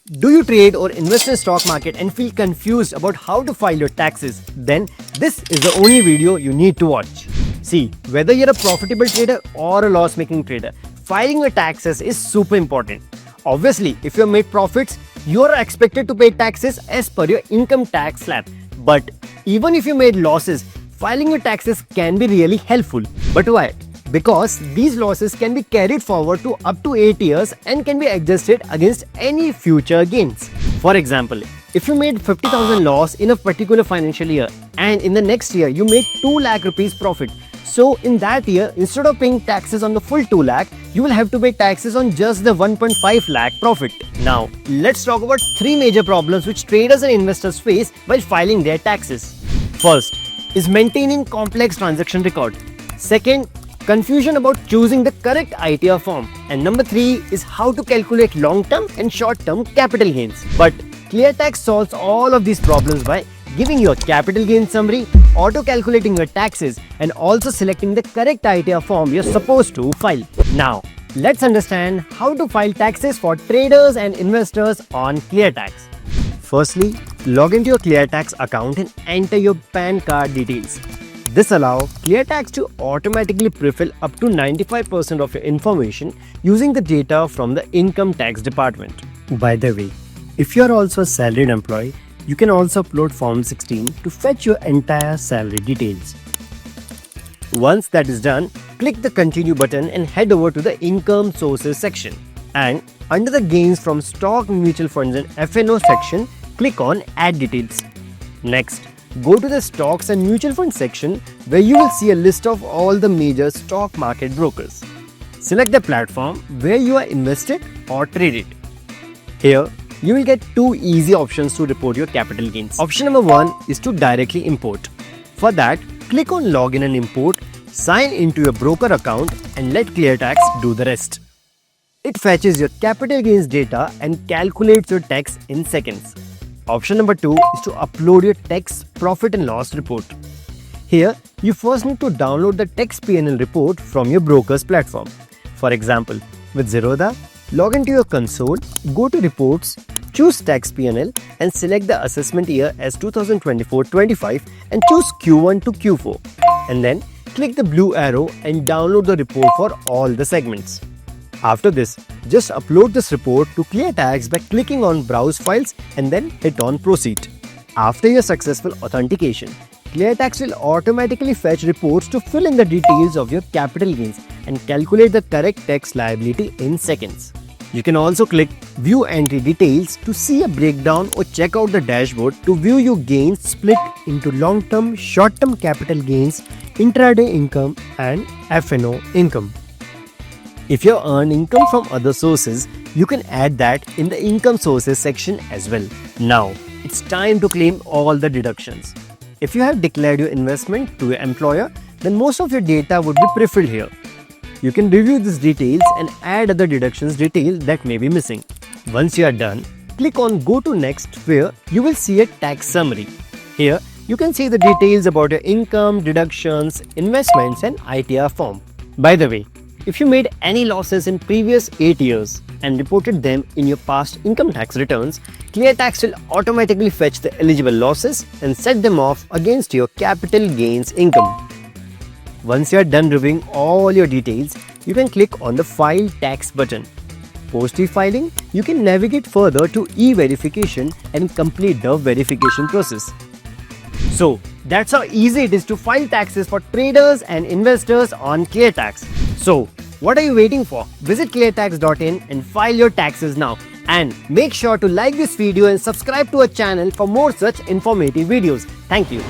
Do you trade or invest in the stock market and feel confused about how to file your taxes? Then this is the only video you need to watch. See, whether you're a profitable trader or a loss-making trader, filing your taxes is super important. Obviously, if you have made profits, you are expected to pay taxes as per your income tax slab. But even if you made losses, filing your taxes can be really helpful. But why? Because these losses can be carried forward to up to 8 years and can be adjusted against any future gains. For example, if you made 50,000 loss in a particular financial year and in the next year you made 2 lakh rupees profit, so in that year, instead of paying taxes on the full 2 lakh, you will have to pay taxes on just the 1.5 lakh profit. Now, let's talk about 3 major problems which traders and investors face while filing their taxes. First is maintaining complex transaction record. Second, confusion about choosing the correct ITR form. And number 3 is how to calculate long-term and short-term capital gains. But ClearTax solves all of these problems by giving you a capital gain summary, auto-calculating your taxes, and also selecting the correct ITR form you're supposed to file. Now, let's understand how to file taxes for traders and investors on ClearTax. Firstly, log into your ClearTax account and enter your PAN card details. This allows ClearTax to automatically pre-fill up to 95% of your information using the data from the Income Tax Department. By the way, if you are also a salaried employee, you can also upload Form 16 to fetch your entire salary details. Once that is done, click the Continue button and head over to the Income Sources section. And under the Gains from Stock, Mutual Funds and FNO section, click on Add Details. Next, go to the Stocks and Mutual Fund section where you will see a list of all the major stock market brokers. Select the platform where you are invested or traded. Here, you will get 2 easy options to report your capital gains. Option number 1 is to directly import. For that, click on Login and Import, sign into your broker account and let ClearTax do the rest. It fetches your capital gains data and calculates your tax in seconds. Option number 2 is to upload your tax profit and loss report. Here, you first need to download the tax P&L report from your broker's platform. For example, with Zerodha, log into your console, go to Reports, choose Tax P&L and select the assessment year as 2024-25 and choose Q1 to Q4. And then click the blue arrow and download the report for all the segments. After this, just upload this report to ClearTax by clicking on Browse Files and then hit on Proceed. After your successful authentication, ClearTax will automatically fetch reports to fill in the details of your capital gains and calculate the correct tax liability in seconds. You can also click View Entry Details to see a breakdown or check out the dashboard to view your gains split into long-term, short-term capital gains, intraday income and FNO income. If you earn income from other sources, you can add that in the Income Sources section as well. Now, it's time to claim all the deductions. If you have declared your investment to your employer, then most of your data would be pre-filled here. You can review these details and add other deductions details that may be missing. Once you are done, click on Go to Next where you will see a tax summary. Here, you can see the details about your income, deductions, investments and ITR form. By the way, if you made any losses in previous 8 years and reported them in your past income tax returns, ClearTax will automatically fetch the eligible losses and set them off against your capital gains income. Once you are done reviewing all your details, you can click on the File Tax button. Post e-filing, you can navigate further to e-verification and complete the verification process. So, that's how easy it is to file taxes for traders and investors on ClearTax. So, what are you waiting for? Visit cleartax.in and file your taxes now. And make sure to like this video and subscribe to our channel for more such informative videos. Thank you.